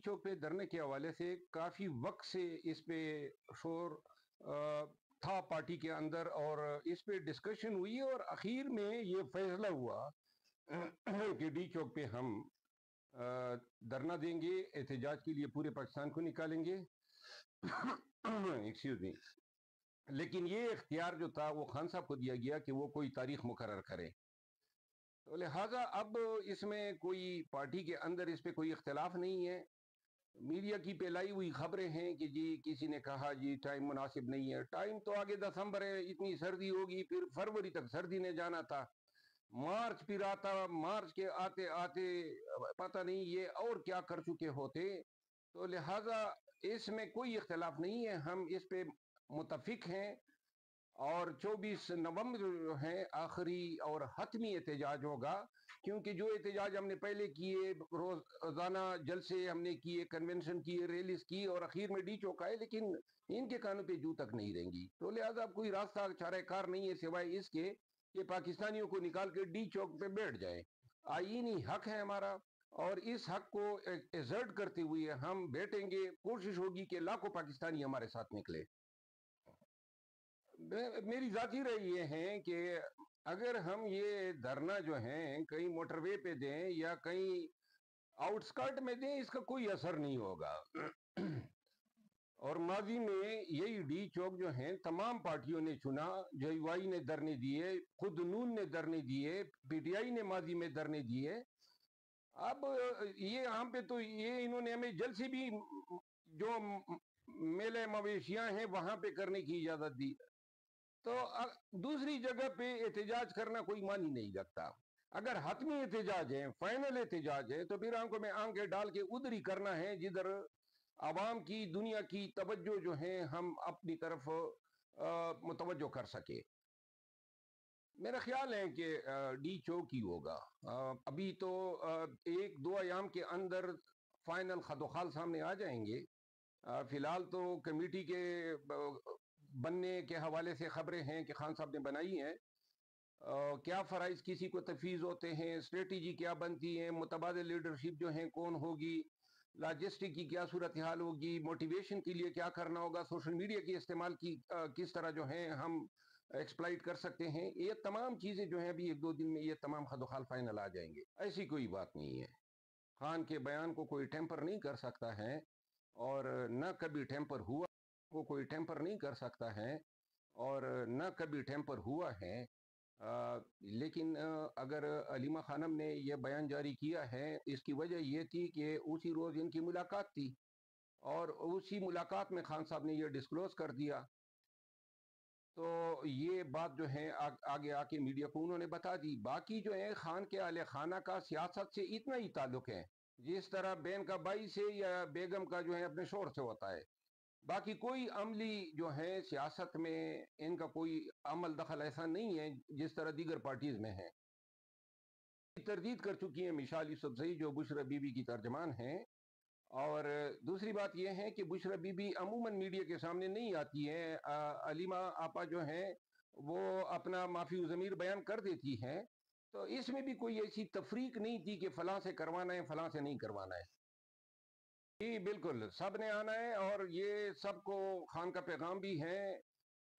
چوک پہ دھرنے کے حوالے سے کافی وقت سے اس پہ شور تھا پارٹی کے اندر، اور اس پہ ڈسکشن ہوئی، اور اخیر میں یہ فیصلہ ہوا کہ ڈی چوک پہ ہم دھرنا دیں گے، احتجاج کے لیے پورے پاکستان کو نکالیں گے ایکسکیوز می. لیکن یہ اختیار جو تھا وہ خان صاحب کو دیا گیا کہ وہ کوئی تاریخ مقرر کرے. تو لہٰذا اب اس میں کوئی پارٹی کے اندر اس پہ کوئی اختلاف نہیں ہے. میڈیا کی پھیلائی ہوئی خبریں ہیں کہ جی کسی نے کہا جی ٹائم مناسب نہیں ہے. ٹائم تو آگے دسمبر ہے، اتنی سردی ہوگی، پھر فروری تک سردی نے جانا تھا، مارچ پھر آتا، مارچ کے آتے آتے پتہ نہیں یہ اور کیا کر چکے ہوتے. تو لہٰذا اس میں کوئی اختلاف نہیں ہے، ہم اس پہ متفق ہیں. اور 24 نومبر جو ہے آخری اور حتمی احتجاج ہوگا، کیونکہ جو احتجاج ہم نے پہلے کیے، روزانہ جلسے ہم نے کیے، کنونشن کیے، ریلیز کی، اور اخیر میں ڈی چوک آئے، لیکن ان کے کانوں پہ جو تک نہیں رہیں گی. تو لہٰذا اب کوئی راستہ چارہ کار نہیں ہے سوائے اس کے کہ پاکستانیوں کو نکال کے ڈی چوک پہ بیٹھ جائے. آئینی حق ہے ہمارا، اور اس حق کو ایزرٹ کرتے ہوئے ہم بیٹھیں گے. کوشش ہوگی کہ لاکھوں پاکستانی ہمارے ساتھ نکلے. میری ذاتی رائے یہ ہے کہ اگر ہم یہ دھرنا جو ہیں کہیں موٹر وے پہ دیں یا کہیں آؤٹ سکرٹ میں دیں، اس کا کوئی اثر نہیں ہوگا. اور ماضی میں یہی ڈی چوک جو ہیں تمام پارٹیوں نے چنا، جو وائی نے دھرنے دیے، خود نون نے دھرنے دیے، پی ٹی آئی نے ماضی میں دھرنے دیے. اب یہ یہاں پہ تو یہ انہوں نے ہمیں جلسے بھی جو میلے مویشیاں ہیں وہاں پہ کرنے کی اجازت دی. تو دوسری جگہ پہ احتجاج کرنا کوئی معنی نہیں رکھتا. اگر حتمی احتجاج ہے، فائنل احتجاج ہے، تو پھر آنکھوں میں آنکھیں ڈال کے ادھر ہی کرنا ہے جدھر عوام کی، دنیا کی توجہ جو ہے ہم اپنی طرف متوجہ کر سکے. میرا خیال ہے کہ ڈی چوک ہی ہوگا. ابھی تو ایک دو ایام کے اندر فائنل خط و خال سامنے آ جائیں گے. فی الحال تو کمیٹی کے بننے کے حوالے سے خبریں ہیں کہ خان صاحب نے بنائی ہیں. کیا فرائض کسی کو تفویض ہوتے ہیں، اسٹریٹجی کیا بنتی ہے، متبادل لیڈرشپ جو ہیں کون ہوگی، لاجسٹک کی کیا صورتحال ہوگی، موٹیویشن کے لیے کیا کرنا ہوگا، سوشل میڈیا کے استعمال کی کس طرح جو ہیں ہم ایکسپلائٹ کر سکتے ہیں. یہ تمام چیزیں جو ہیں ابھی ایک دو دن میں یہ تمام خد و خال فائنل آ جائیں گے. ایسی کوئی بات نہیں ہے. خان کے بیان کو کوئی ٹیمپر نہیں کر سکتا ہے، اور نہ کبھی ٹیمپر ہوا کو کوئی ٹیمپر نہیں کر سکتا ہے، اور نہ کبھی ٹیمپر ہوا ہے. لیکن اگر علیمہ خانم نے یہ بیان جاری کیا ہے، اس کی وجہ یہ تھی کہ اسی روز ان کی ملاقات تھی، اور اسی ملاقات میں خان صاحب نے یہ ڈسکلوز کر دیا. تو یہ بات جو ہے آگے آ کے میڈیا کو انہوں نے بتا دی. باقی جو ہے خان کے اہل خانہ کا سیاست سے اتنا ہی تعلق ہے جس طرح بہن کا بھائی سے یا بیگم کا جو ہے اپنے شوہر سے ہوتا ہے. باقی کوئی عملی جو ہے سیاست میں ان کا کوئی عمل دخل ایسا نہیں ہے جس طرح دیگر پارٹیز میں ہے. تردید کر چکی ہیں مشال یوسفزئی جو بشرا بی بی کی ترجمان ہیں. اور دوسری بات یہ ہے کہ بشرا بی بی عموماً میڈیا کے سامنے نہیں آتی ہے. علیمہ آپا جو ہیں وہ اپنا معافی و ضمیر بیان کر دیتی ہیں. تو اس میں بھی کوئی ایسی تفریق نہیں تھی کہ فلاں سے کروانا ہے فلاں سے نہیں کروانا ہے. جی بالکل، سب نے آنا ہے، اور یہ سب کو خان کا پیغام بھی ہے،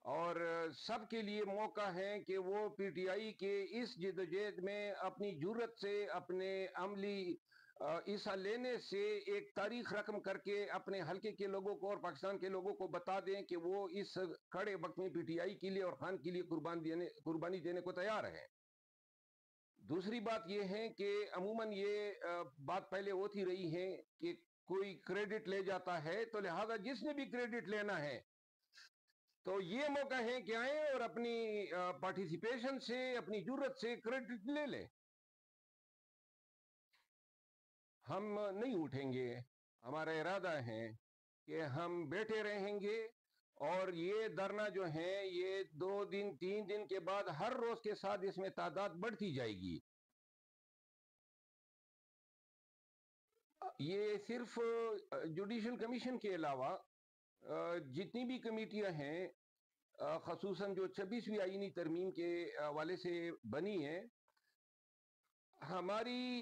اور سب کے لیے موقع ہے کہ وہ پی ٹی آئی کے اس جدوجہد میں اپنی جرت سے، اپنے عملی حصہ لینے سے ایک تاریخ رقم کر کے اپنے حلقے کے لوگوں کو اور پاکستان کے لوگوں کو بتا دیں کہ وہ اس کھڑے وقت میں پی ٹی آئی کے لیے اور خان کے لیے قربانی دینے کو تیار ہیں. دوسری بات یہ ہے کہ عموماً یہ بات پہلے ہوتی رہی ہے کہ کوئی کریڈٹ لے جاتا ہے، تو لہذا جس نے بھی کریڈٹ لینا ہے تو یہ موقع ہے کہ آئیں اور اپنی پارٹیسپیشن سے، اپنی جرت سے کریڈٹ لے لیں. ہم نہیں اٹھیں گے. ہمارا ارادہ ہے کہ ہم بیٹھے رہیں گے، اور یہ دھرنا جو ہے یہ 2 دن 3 دن کے بعد ہر روز کے ساتھ اس میں تعداد بڑھتی جائے گی. یہ صرف جوڈیشل کمیشن کے علاوہ جتنی بھی کمیٹیاں ہیں، خصوصاً جو 26ویں آئینی ترمیم کے حوالے سے بنی ہیں، ہماری